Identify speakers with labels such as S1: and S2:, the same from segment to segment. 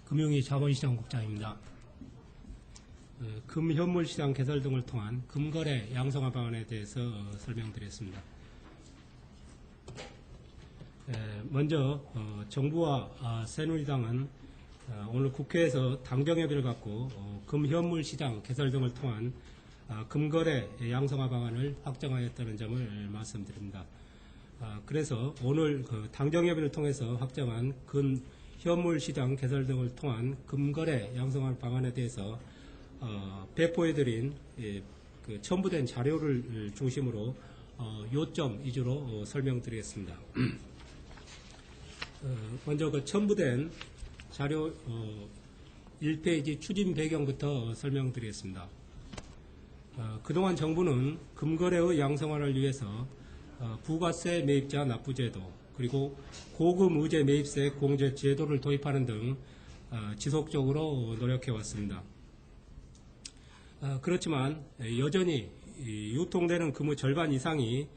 S1: 금융위 자본시장국장입니다. 금현물시장 개설 등을 통한 금거래 양성화 방안에 대해서 설명드리겠습니다. 먼저 정부와 새누리당은 오늘 국회에서 당정협의를 갖고 금현물시장 개설 등을 통한 금거래 양성화 방안을 확정하였다는 점을 말씀드립니다. 그래서 오늘 당정협의를 통해서 확정한 금현물시장 개설 등을 통한 금거래 양성화 방안에 대해서 배포해드린 첨부된 자료를 중심으로 요점 위주로 설명드리겠습니다. 먼저 첨부된 자료 1페이지 추진 배경부터 설명드리겠습니다. 그동안 정부는 금거래의 양성화를 위해서 부가세 매입자 납부제도 그리고 고금 의제 매입세 공제 제도를 도입하는 등 지속적으로 노력해왔습니다. 그렇지만 여전히 유통되는 금의 절반 이상이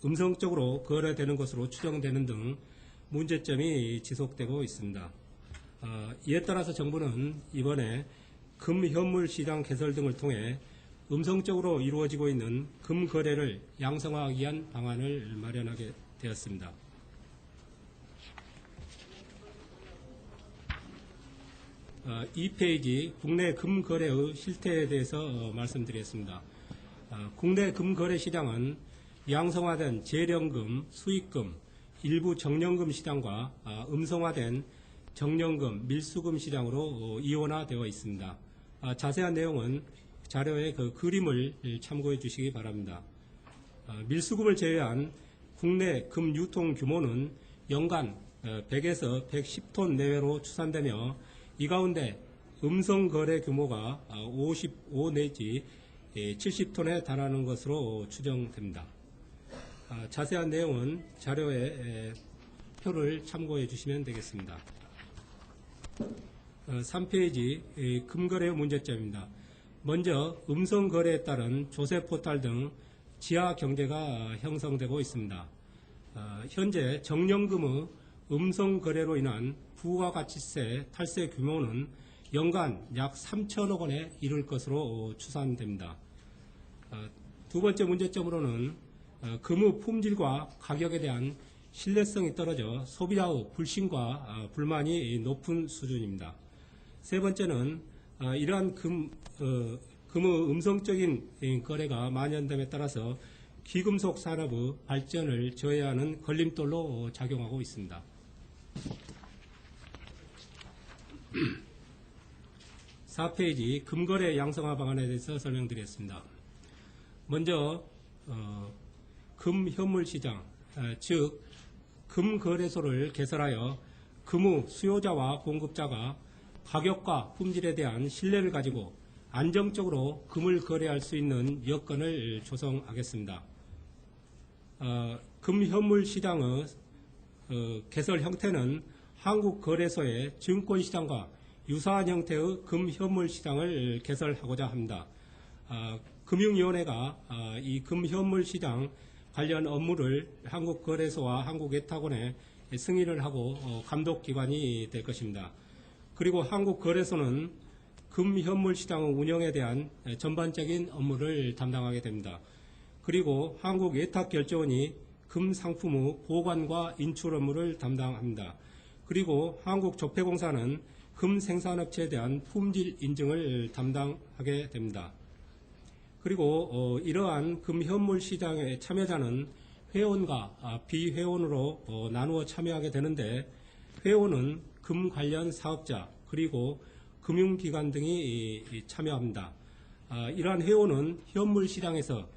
S1: 음성적으로 거래되는 것으로 추정되는 등 문제점이 지속되고 있습니다. 이에 따라서 정부는 이번에 금현물시장 개설 등을 통해 음성적으로 이루어지고 있는 금거래를 양성화하기 위한 방안을 마련하게 되었습니다. 2페이지 국내 금거래의 실태에 대해서 말씀드리겠습니다. 국내 금거래 시장은 양성화된 재령금, 수익금, 일부 정령금 시장과 음성화된 정령금, 밀수금 시장으로 이원화되어 있습니다. 자세한 내용은 자료의 그림을 참고해 주시기 바랍니다. 밀수금을 제외한 국내 금 유통 규모는 연간 100에서 110톤 내외로 추산되며 이 가운데 음성거래 규모가 55 내지 70톤에 달하는 것으로 추정됩니다. 자세한 내용은 자료의 표를 참고해 주시면 되겠습니다. 3페이지 금거래의 문제점입니다. 먼저 음성거래에 따른 조세포탈 등 지하경제가 형성되고 있습니다. 현재 정령금의 음성거래로 인한 부가가치세 탈세 규모는 연간 약 3천억 원에 이를 것으로 추산됩니다. 두 번째 문제점으로는 금의 품질과 가격에 대한 신뢰성이 떨어져 소비자의 불신과 불만이 높은 수준입니다. 세 번째는 이러한 금의 음성적인 거래가 만연됨에 따라서 귀금속 산업의 발전을 저해하는 걸림돌로 작용하고 있습니다. 4페이지 금거래 양성화 방안에 대해서 설명드리겠습니다. 먼저 금현물시장, 즉 금거래소를 개설하여 금의 수요자와 공급자가 가격과 품질에 대한 신뢰를 가지고 안정적으로 금을 거래할 수 있는 여건을 조성하겠습니다. 금현물시장의 개설 형태는 한국거래소의 증권시장과 유사한 형태의 금현물시장을 개설하고자 합니다. 금융위원회가 이 금현물시장 관련 업무를 한국거래소와 한국예탁원에 승인을 하고 감독기관이 될 것입니다. 그리고 한국거래소는 금현물시장 운영에 대한 전반적인 업무를 담당하게 됩니다. 그리고 한국예탁결제원이 금상품의 보관과 인출 업무를 담당합니다. 그리고 한국조폐공사는 금생산업체에 대한 품질 인증을 담당하게 됩니다. 그리고 이러한 금현물시장의 참여자는 회원과 비회원으로 나누어 참여하게 되는데, 회원은 금 관련 사업자 그리고 금융기관 등이 참여합니다. 이러한 회원은 현물시장에서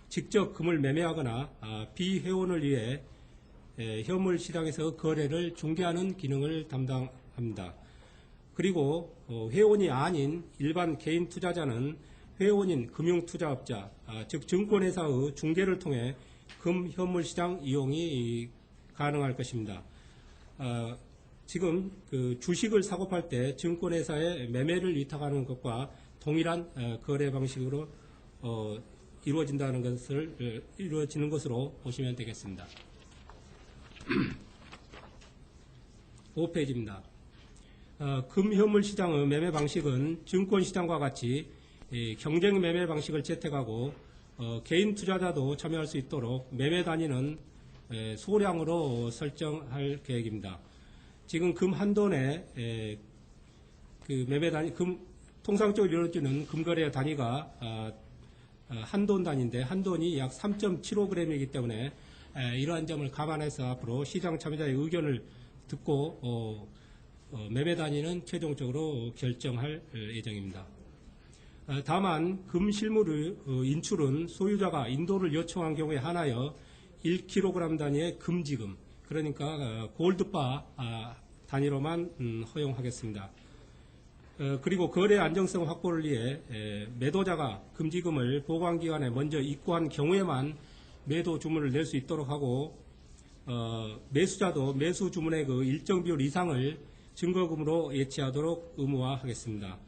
S1: 직접 금을 매매하거나 비회원을 위해 현물시장에서 거래를 중개하는 기능을 담당합니다. 그리고 회원이 아닌 일반 개인 투자자는 회원인 금융투자업자, 즉 증권회사의 중개를 통해 금현물시장 이용이 가능할 것입니다. 지금 주식을 사고 팔 때 증권회사에 매매를 위탁하는 것과 동일한 거래 방식으로 이루어지는 것으로 보시면 되겠습니다. 5페이지입니다. 금현물 시장의 매매 방식은 증권시장과 같이 경쟁 매매 방식을 채택하고 개인 투자자도 참여할 수 있도록 매매 단위는 소량으로 설정할 계획입니다. 지금 금 한도 내 그 매매 단위, 통상적으로 이루어지는 금거래 단위가 한돈 단위인데 한돈이 약 3.75g이기 때문에 이러한 점을 감안해서 앞으로 시장 참여자의 의견을 듣고 매매 단위는 최종적으로 결정할 예정입니다. 다만 금 실물 인출은 소유자가 인도를 요청한 경우에 한하여 1kg 단위의 금지금, 그러니까 골드바 단위로만 허용하겠습니다. 그리고 거래 안정성 확보를 위해 매도자가 금지금을 보관기간에 먼저 입고한 경우에만 매도 주문을 낼 수 있도록 하고, 매수자도 매수 주문의 그 일정 비율 이상을 증거금으로 예치하도록 의무화하겠습니다.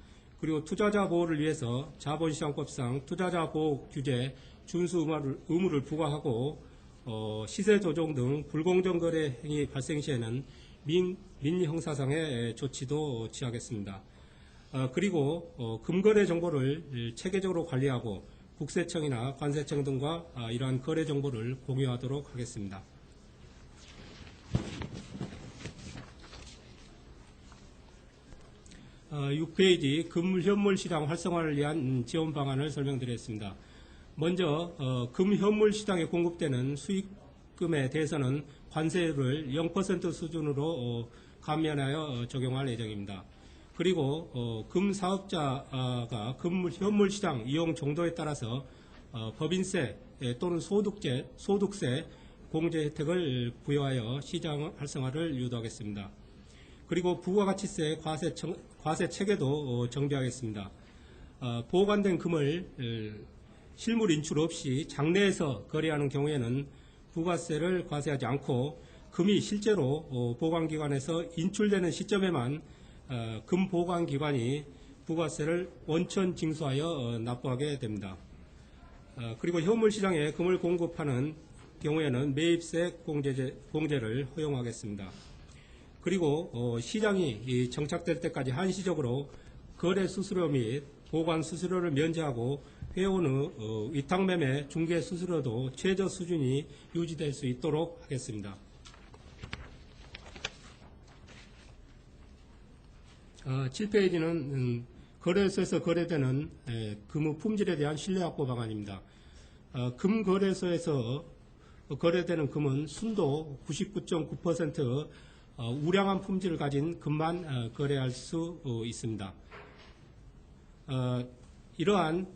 S1: 그리고 투자자 보호를 위해서 자본시장법상 투자자 보호 규제 준수 의무를 부과하고, 시세 조정 등 불공정 거래 행위 발생 시에는 민형사상의 조치도 취하겠습니다. 그리고 금거래 정보를 체계적으로 관리하고 국세청이나 관세청 등과 이러한 거래 정보를 공유하도록 하겠습니다. 6페이지 금현물 시장 활성화를 위한 지원 방안을 설명드리겠습니다. 먼저 금현물 시장에 공급되는 수익금에 대해서는 관세율을 0% 수준으로 감면하여 적용할 예정입니다. 그리고 금 사업자가 금현물 시장 이용 정도에 따라서 법인세 또는 소득세 공제 혜택을 부여하여 시장 활성화를 유도하겠습니다. 그리고 부가가치세 과세 체계도 정비하겠습니다. 보관된 금을 실물 인출 없이 장내에서 거래하는 경우에는 부가세를 과세하지 않고, 금이 실제로 보관기관에서 인출되는 시점에만 금 보관기관이 부가세를 원천 징수하여 납부하게 됩니다. 그리고 현물시장에 금을 공급하는 경우에는 매입세 공제를 허용하겠습니다. 그리고 시장이 정착될 때까지 한시적으로 거래 수수료 및 보관 수수료를 면제하고 회원의 위탁매매 중개 수수료도 최저 수준이 유지될 수 있도록 하겠습니다. 7페이지는 거래소에서 거래되는 금의 품질에 대한 신뢰 확보 방안입니다. 금 거래소에서 거래되는 금은 순도 99.9% 우량한 품질을 가진 금만 거래할 수 있습니다. 이러한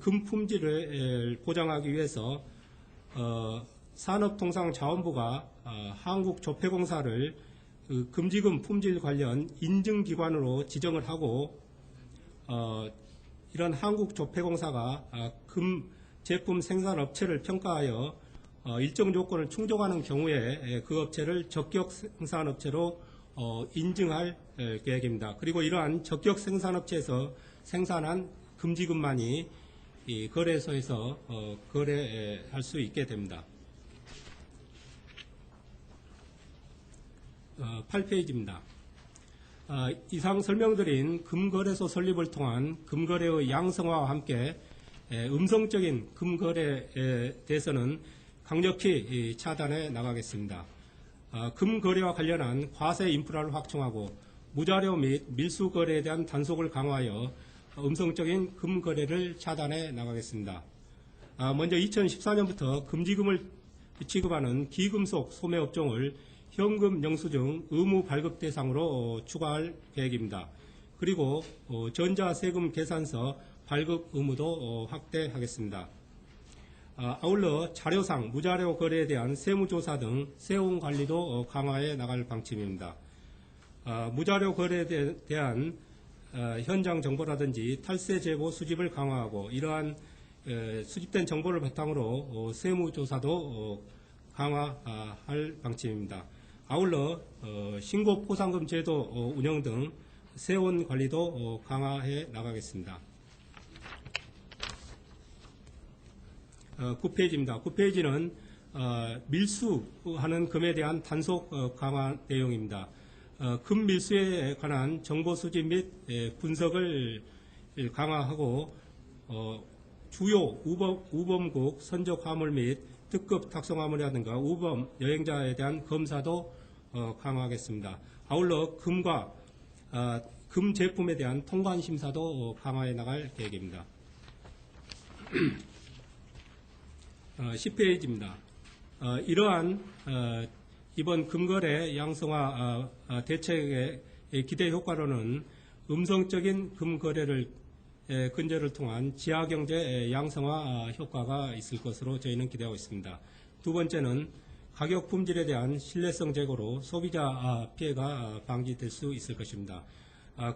S1: 금 품질을 보장하기 위해서 산업통상자원부가 한국조폐공사를 금지금 품질 관련 인증기관으로 지정을 하고, 이런 한국조폐공사가 금 제품 생산업체를 평가하여 일정 조건을 충족하는 경우에 그 업체를 적격생산업체로 인증할 계획입니다. 그리고 이러한 적격생산업체에서 생산한 금지금만이 이 거래소에서 거래할 수 있게 됩니다. 8페이지입니다. 이상 설명드린 금거래소 설립을 통한 금거래의 양성화와 함께 음성적인 금거래에 대해서는 강력히 차단해 나가겠습니다. 금거래와 관련한 과세 인프라를 확충하고 무자료 및 밀수거래에 대한 단속을 강화하여 음성적인 금거래를 차단해 나가겠습니다. 먼저 2014년부터 금지금을 지급하는 기금속 소매업종을 현금 영수증 의무 발급 대상으로 추가할 계획입니다. 그리고 전자세금 계산서 발급 의무도 확대하겠습니다. 아울러 자료상 무자료 거래에 대한 세무조사 등 세원 관리도 강화해 나갈 방침입니다. 무자료 거래에 대한 현장 정보라든지 탈세 제보 수집을 강화하고, 이러한 수집된 정보를 바탕으로 세무조사도 강화할 방침입니다. 아울러 신고 포상금 제도 운영 등 세원 관리도 강화해 나가겠습니다. 9페이지입니다. 9페이지는 밀수하는 금에 대한 단속 강화 내용입니다. 금 밀수에 관한 정보 수집 및 분석을 강화하고 주요 우범국 선적 화물 및 특급 탁송 화물이라든가 우범 여행자에 대한 검사도 강화하겠습니다. 아울러 금 제품에 대한 통관 심사도 강화해 나갈 계획입니다. 10페이지입니다. 이러한 이번 금거래 양성화 대책의 기대 효과로는 음성적인 금거래를 근절을 통한 지하경제 양성화 효과가 있을 것으로 저희는 기대하고 있습니다. 두 번째는 가격 품질에 대한 신뢰성 제고로 소비자 피해가 방지될 수 있을 것입니다.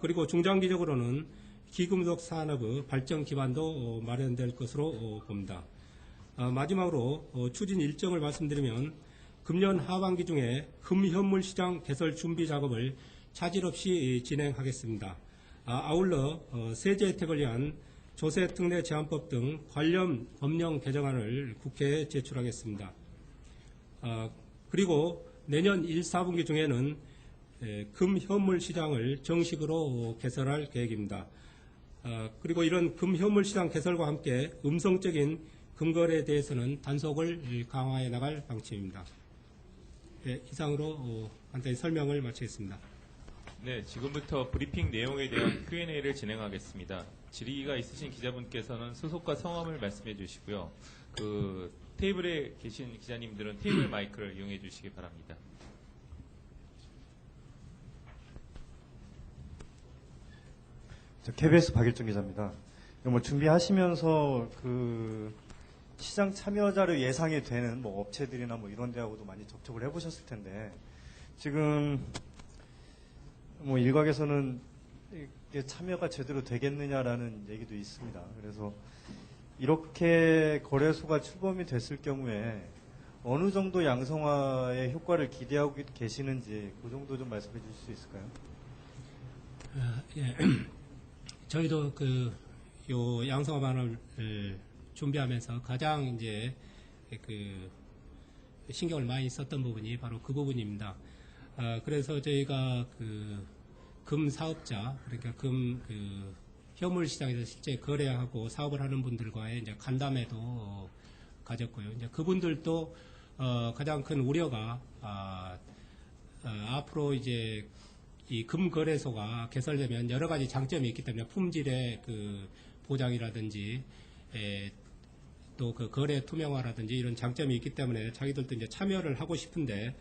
S1: 그리고 중장기적으로는 기금속 산업의 발전 기반도 마련될 것으로 봅니다. 마지막으로 추진 일정을 말씀드리면 금년 하반기 중에 금현물 시장 개설 준비 작업을 차질 없이 진행하겠습니다. 아울러 세제 혜택을 위한 조세 특례 제한법 등 관련 법령 개정안을 국회에 제출하겠습니다. 그리고 내년 1, 4분기 중에는 금현물 시장을 정식으로 개설할 계획입니다. 그리고 이런 금현물 시장 개설과 함께 음성적인 금거래에 대해서는 단속을 강화해 나갈 방침입니다. 네, 이상으로 간단히 설명을 마치겠습니다.
S2: 네, 지금부터 브리핑 내용에 대한 Q&A를 진행하겠습니다. 질의가 있으신 기자분께서는 소속과 성함을 말씀해 주시고요. 그 테이블에 계신 기자님들은 테이블 마이크를 이용해 주시기 바랍니다.
S3: KBS 박일준 기자입니다. 준비하시면서 그 시장 참여자를 예상이 되는 업체들이나 이런 데하고도 많이 접촉을 해보셨을 텐데 지금 일각에서는 이게 참여가 제대로 되겠느냐라는 얘기도 있습니다. 그래서 이렇게 거래소가 출범이 됐을 경우에 어느 정도 양성화의 효과를 기대하고 계시는지 그 정도 좀 말씀해 주실 수 있을까요?
S1: 예. 저희도 요 양성화반을 준비하면서 가장 이제 신경을 많이 썼던 부분이 바로 그 부분입니다. 그래서 저희가 금 사업자, 그러니까 현물 시장에서 실제 거래하고 사업을 하는 분들과의 이제 간담회도 가졌고요. 이제 그분들도 가장 큰 우려가 앞으로 이제 이 금거래소가 개설되면 여러 가지 장점이 있기 때문에 품질의 보장이라든지 또 거래 투명화라든지 이런 장점이 있기 때문에 자기들도 이제 참여를 하고 싶은데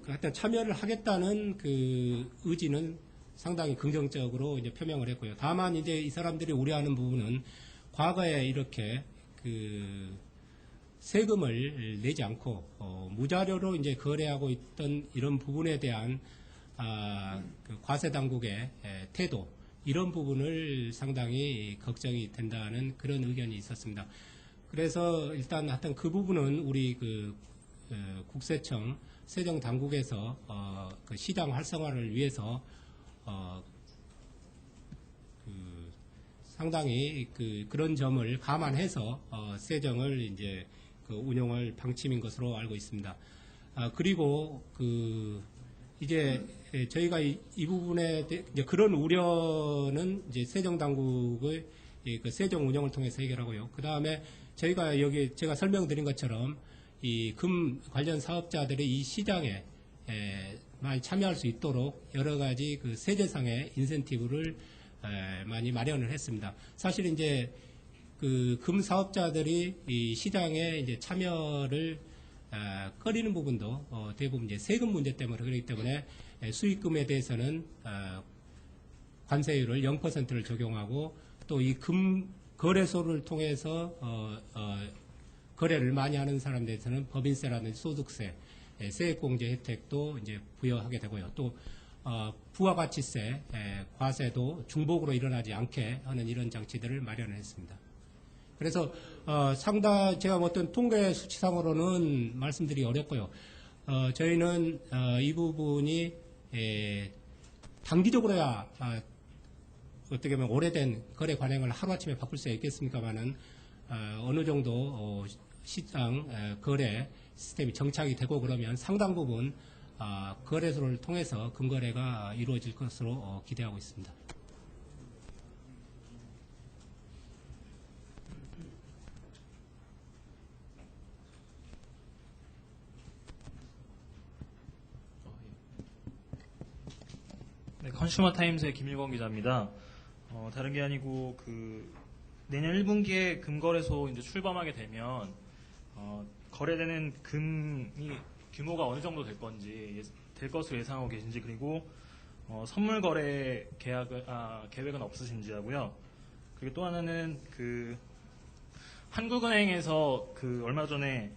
S1: 하여튼 참여를 하겠다는 의지는 상당히 긍정적으로 이제 표명을 했고요. 다만 이제 이 사람들이 우려하는 부분은 과거에 이렇게 세금을 내지 않고 무자료로 이제 거래하고 있던 이런 부분에 대한 과세 당국의 태도, 이런 부분을 상당히 걱정이 된다는 그런 의견이 있었습니다. 그래서 일단 하여튼 그 부분은 우리 국세청 세정 당국에서 시장 활성화를 위해서 상당히 그런 점을 감안해서 세정을 이제 운영할 방침인 것으로 알고 있습니다. 그리고 이제 저희가 이 부분에 이제 그런 우려는 이제 세정 당국의 세정 운영을 통해서 해결하고요. 그 다음에 저희가 여기 제가 설명드린 것처럼 이 금 관련 사업자들이 이 시장에 많이 참여할 수 있도록 여러 가지 세제상의 인센티브를 많이 마련을 했습니다. 사실 이제 금 사업자들이 이 시장에 이제 참여를 꺼리는 부분도 대부분 이제 세금 문제 때문에 그렇기 때문에 수익금에 대해서는 관세율을 0%를 적용하고 또 이 금 거래소를 통해서 거래를 많이 하는 사람들에서는 법인세라든지 소득세, 세액공제 혜택도 이제 부여하게 되고요. 또 부가가치세, 과세도 중복으로 일어나지 않게 하는 이런 장치들을 마련했습니다. 그래서 제가 어떤 통계 수치상으로는 말씀드리기 어렵고요. 저희는 이 부분이 단기적으로야 어떻게 보면 오래된 거래 관행을 하루아침에 바꿀 수 있겠습니까마는 어느 정도 시장 거래 시스템이 정착이 되고 그러면 상당 부분 거래소를 통해서 금거래가 이루어질 것으로 기대하고 있습니다.
S4: 네, 컨슈머 타임스의 김일권 기자입니다. 다른 게 아니고 내년 1분기에 금거래소 이제 출범하게 되면 거래되는 금이 규모가 어느 정도 될 건지 될 것으로 예상하고 계신지, 그리고 선물 거래 계획은 없으신지 하고요. 그리고 또 하나는 한국은행에서 얼마 전에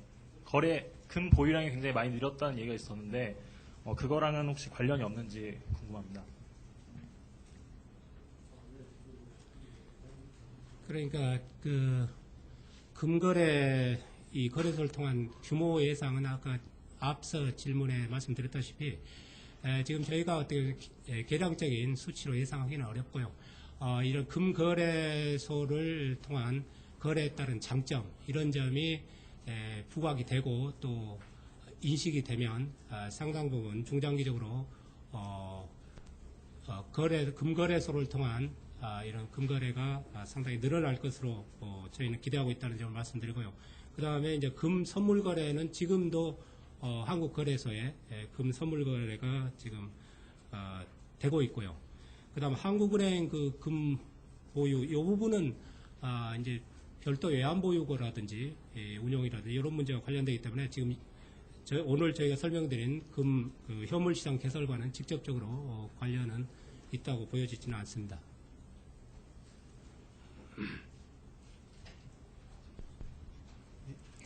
S4: 금 보유량이 굉장히 많이 늘었다는 얘기가 있었는데 그거랑은 혹시 관련이 없는지 궁금합니다.
S1: 그러니까 금거래 이 거래소를 통한 규모 예상은 아까 앞서 질문에 말씀드렸다시피 지금 저희가 어떻게 계량적인 수치로 예상하기는 어렵고요. 이런 금거래소를 통한 거래에 따른 장점, 이런 점이 부각이 되고 또 인식이 되면 상당 부분 중장기적으로 금거래소를 통한 이런 금거래가 상당히 늘어날 것으로 저희는 기대하고 있다는 점을 말씀드리고요. 그 다음에 이제 금 선물 거래는 지금도 한국 거래소에 금 선물 거래가 지금 되고 있고요. 그 다음 한국은행 금 보유, 이 부분은 이제 별도 외환보유고라든지 운용이라든지 이런 문제와 관련되기 때문에 지금 오늘 저희가 설명드린 현물시장 개설과는 직접적으로 관련은 있다고 보여지지는 않습니다.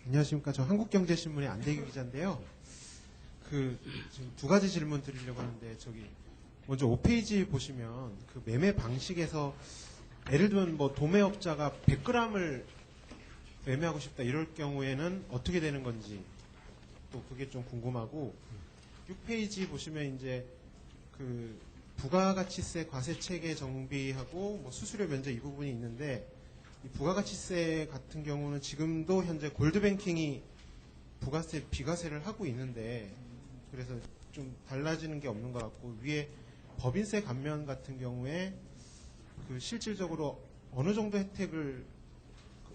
S5: 안녕하십니까. 저 한국경제신문의 안대규 기자인데요. 지금 두 가지 질문 드리려고 하는데, 먼저 5페이지 보시면 매매 방식에서 예를 들면 도매업자가 100g을 매매하고 싶다 이럴 경우에는 어떻게 되는 건지 또 그게 좀 궁금하고, 6페이지 보시면 이제 부가가치세 과세 체계 정비하고 수수료 면제 이 부분이 있는데, 이 부가가치세 같은 경우는 지금도 현재 골드뱅킹이 부가세, 비과세를 하고 있는데, 그래서 좀 달라지는 게 없는 것 같고, 위에 법인세 감면 같은 경우에 실질적으로 어느 정도 혜택을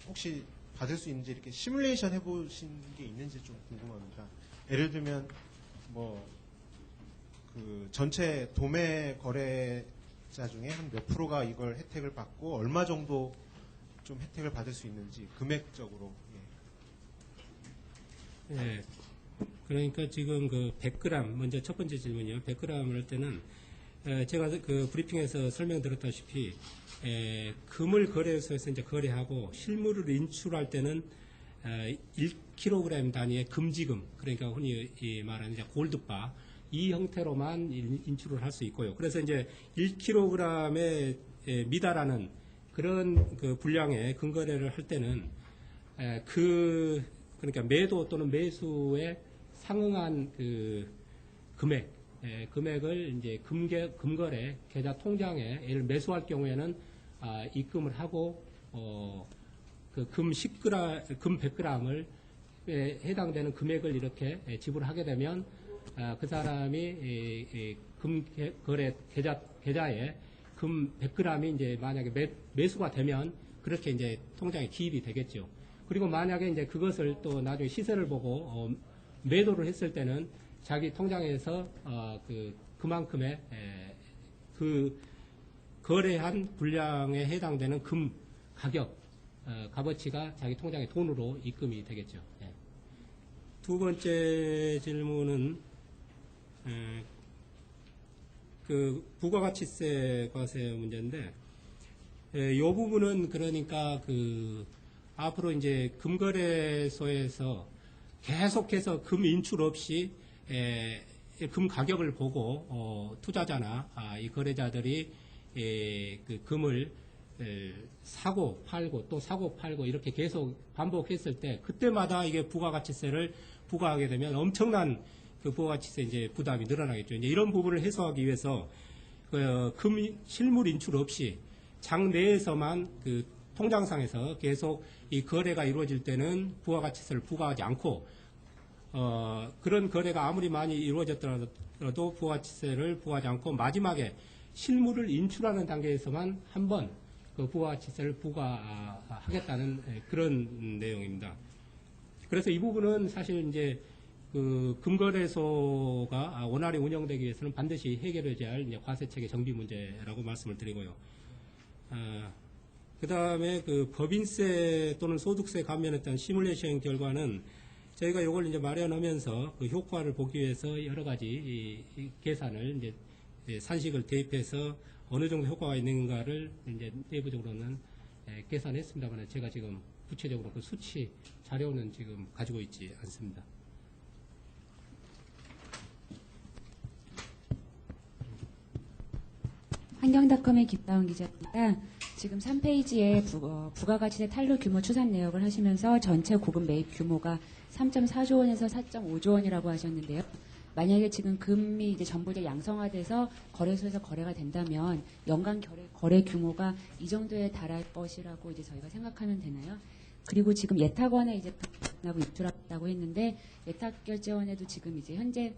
S5: 혹시 받을 수 있는지 이렇게 시뮬레이션 해보신 게 있는지 좀 궁금합니다. 예를 들면 전체 도매 거래자 중에 한 몇 프로가 이걸 혜택을 받고 얼마 정도 좀 혜택을 받을 수 있는지 금액적으로.
S1: 예. 그러니까 지금 100g, 먼저 첫 번째 질문이요. 100g을 할 때는 제가 브리핑에서 설명드렸다시피 금을 거래소에서 이제 거래하고 실물을 인출할 때는 1kg 단위의 금지금, 그러니까 흔히 말하는 이제 골드바, 이 형태로만 인출을 할 수 있고요. 그래서 이제 1kg에 미달하는 그런 분량의 금거래를 할 때는 그러니까 매도 또는 매수에 상응한 금액을 이제 금거래 계좌 통장에 예를 매수할 경우에는 입금을 하고 금 100g을 해당되는 금액을 이렇게 지불하게 되면 그 사람이 금거래 계좌에 금 100g이 이제 만약에 매수가 되면 그렇게 이제 통장에 기입이 되겠죠. 그리고 만약에 이제 그것을 또 나중에 시세를 보고 매도를 했을 때는 자기 통장에서 그만큼의 거래한 분량에 해당되는 금 가격, 값어치가 자기 통장에 돈으로 입금이 되겠죠. 예. 두 번째 질문은 부가가치세 과세 문제인데, 이 부분은 그러니까 앞으로 이제 금거래소에서 계속해서 금 인출 없이 금 가격을 보고 투자자나 이 거래자들이 금을 사고 팔고 또 사고 팔고 이렇게 계속 반복했을 때 그때마다 이게 부가가치세를 부과하게 되면 엄청난 부가가치세 이제 부담이 늘어나겠죠. 이제 이런 부분을 해소하기 위해서 금 실물 인출 없이 장 내에서만 통장상에서 계속 이 거래가 이루어질 때는 부가가치세를 부과하지 않고 그런 거래가 아무리 많이 이루어졌더라도 부가가치세를 부과하지 않고 마지막에 실물을 인출하는 단계에서만 한 번 그 부가가치세를 부과하겠다는 그런 내용입니다. 그래서 이 부분은 사실 이제 그 금거래소가 원활히 운영되기 위해서는 반드시 해결해야 할 이제 과세체계 정비 문제라고 말씀을 드리고요. 그 다음에 그 법인세 또는 소득세 감면에 따른 시뮬레이션 결과는 저희가 이걸 이제 마련하면서 그 효과를 보기 위해서 여러 가지 이 계산을 이제 산식을 대입해서 어느 정도 효과가 있는가를 이제 내부적으로는 계산했습니다만 제가 지금 구체적으로 그 수치 자료는 지금 가지고 있지 않습니다.
S6: 환경닷컴의 김다운 기자입니다. 지금 3페이지에 부가가치세 탄로 규모 추산 내역을 하시면서 전체 고급 매입 규모가 3.4조 원에서 4.5조 원이라고 하셨는데요. 만약에 지금 금이 이제 전부 다 양성화돼서 거래소에서 거래가 된다면 연간 거래 규모가 이 정도에 달할 것이라고 이제 저희가 생각하면 되나요? 그리고 지금 예탁원에 이제 하고 입주했다고 했는데 예탁결제원에도 지금 이제 현재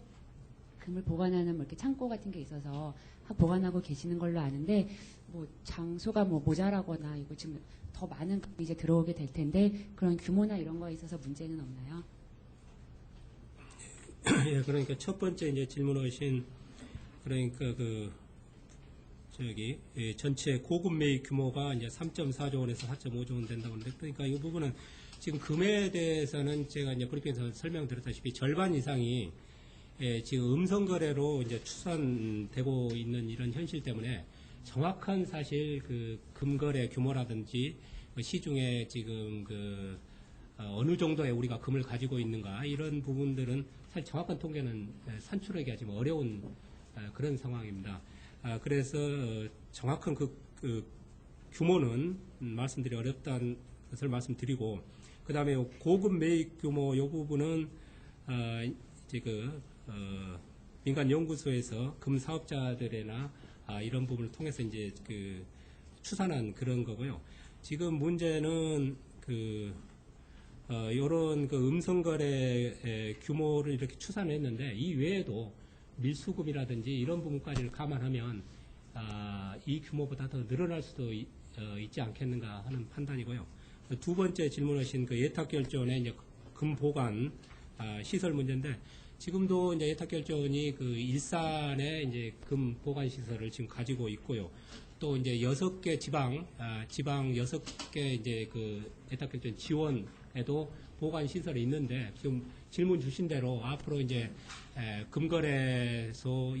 S6: 금을 보관하는 뭐 이렇게 창고 같은 게 있어서 보관하고 계시는 걸로 아는데 뭐 장소가 뭐 모자라거나 이거 지금 더 많은 금이 이제 들어오게 될 텐데 그런 규모나 이런 거에 있어서 문제는 없나요?
S1: 예, 그러니까 첫 번째 이제 질문하신 그러니까 전체 고급 매입 규모가 이제 3.4조 원에서 4.5조 원 된다고 하는데 그러니까 이 부분은 지금 금에 대해서는 제가 이제 브리핑에서 설명드렸다시피 절반 이상이 지금 음성 거래로 이제 추산되고 있는 이런 현실 때문에 정확한 사실 그 금거래 규모라든지 시중에 지금 어느 정도의 우리가 금을 가지고 있는가 이런 부분들은 사실 정확한 통계는 산출하기가 좀 어려운 그런 상황입니다. 그래서 정확한 그 규모는 말씀드리기 어렵다는 것을 말씀드리고 그 다음에 고급 매입 규모 이 부분은 이제 민간 연구소에서 금 사업자들이나 이런 부분을 통해서 이제 추산한 그런 거고요. 지금 문제는 이런 음성거래 규모를 이렇게 추산했는데 이 외에도 밀수금이라든지 이런 부분까지를 감안하면 이 규모보다 더 늘어날 수도 있지 않겠는가 하는 판단이고요. 두 번째 질문하신 예탁결제원의 이제 금 보관 시설 문제인데 지금도 이제 예탁결제원이 일산에 이제 금 보관 시설을 지금 가지고 있고요. 또 이제 6개 지방 6개 이제 예탁결제원 지원에도 보관 시설이 있는데 지금 질문 주신 대로 앞으로 이제 금거래소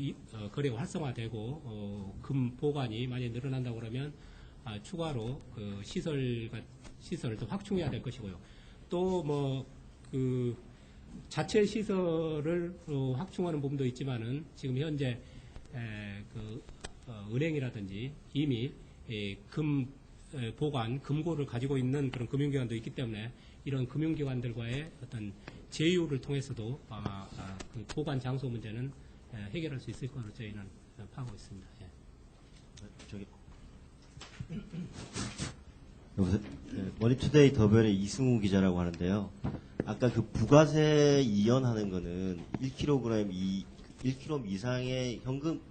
S1: 거래가 활성화되고 금 보관이 많이 늘어난다고 그러면 추가로 시설을 더 확충해야 될 것이고요. 또 자체 시설을 확충하는 부분도 있지만은 지금 현재 은행이라든지 이미 금 보관, 금고를 가지고 있는 그런 금융기관도 있기 때문에 이런 금융기관들과의 어떤 제휴를 통해서도 그 보관 장소 문제는 해결할 수 있을 것으로 저희는 파악하고 있습니다. 예.
S7: 여보세요? 네, 머니투데이 더벨의 이승우 기자라고 하는데요. 아까 부가세 이연하는 거는 1kg 이상의 현금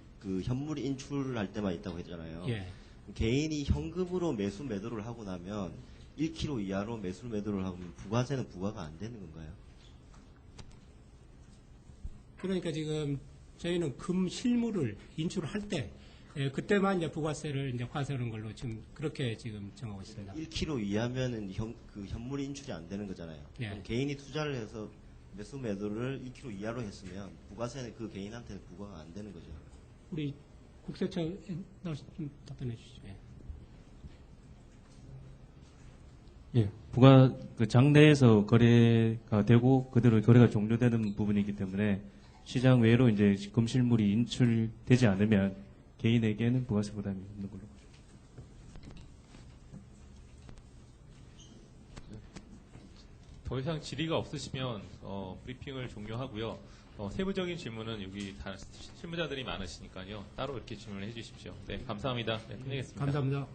S7: 현물 인출할 때만 있다고 했잖아요.
S1: 예.
S7: 개인이 현금으로 매도를 하고 나면 1kg 이하로 매도를 하면 부가세는 부과가 안 되는 건가요?
S1: 그러니까 지금 저희는 금 실물을 인출할 때 그때만 이제 부가세를 이제 과세하는 걸로 지금 그렇게 지금 정하고 있습니다.
S7: 1kg 이하면은 현물 인출이 안 되는 거잖아요.
S1: 예.
S7: 그럼 개인이 투자를 해서 매도를 1kg 이하로 했으면 부가세는 그 개인한테는 부과가 안 되는 거죠.
S1: 우리 국세청 좀 답변해 주시죠. 예.
S8: 예, 장내에서 거래가 되고 그대로 거래가 종료되는 부분이기 때문에 시장 외로 이제 금실물이 인출되지 않으면 개인에게는 부가세 부담이 없는 걸로.
S2: 더 이상 질의가 없으시면 브리핑을 종료하고요. 세부적인 질문은 여기 다 실무자들이 많으시니까요. 따로 이렇게 질문을 해주십시오. 네, 감사합니다. 네, 끝내겠습니다.
S1: 감사합니다.